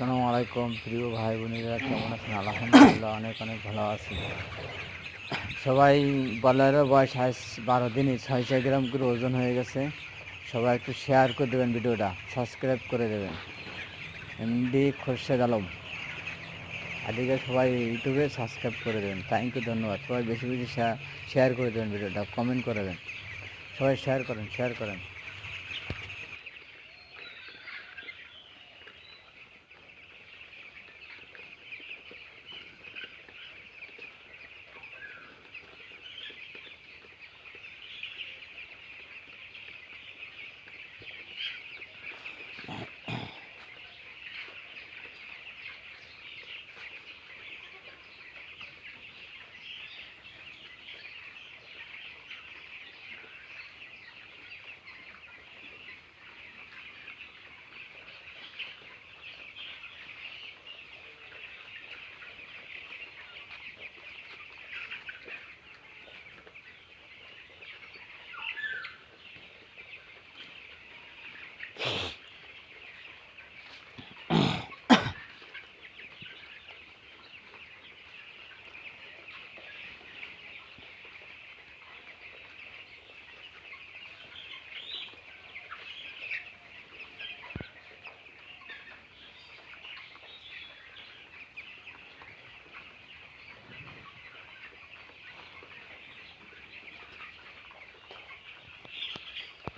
আসসালামু আলাইকুম প্রিয় ভাই বোনেরা, কেমন আছেন? আলহামদুলিল্লাহ অনেক অনেক ভালো আছি। সবাই বলারও বয়স 12 দিনই 600 গ্রাম করে ওজন হয়ে গেছে। সবাই একটু শেয়ার করে দেবেন, ভিডিওটা সাবস্ক্রাইব করে দেবেন। এমডি খোরশেদ আলম আদিকে সবাই ইউটিউবে সাবস্ক্রাইব করে দেবেন। থ্যাংক ইউ, ধন্যবাদ। সবাই বেশি বেশি শেয়ার করে দেবেন, ভিডিওটা কমেন্ট করে দেবেন। সবাই শেয়ার করেন।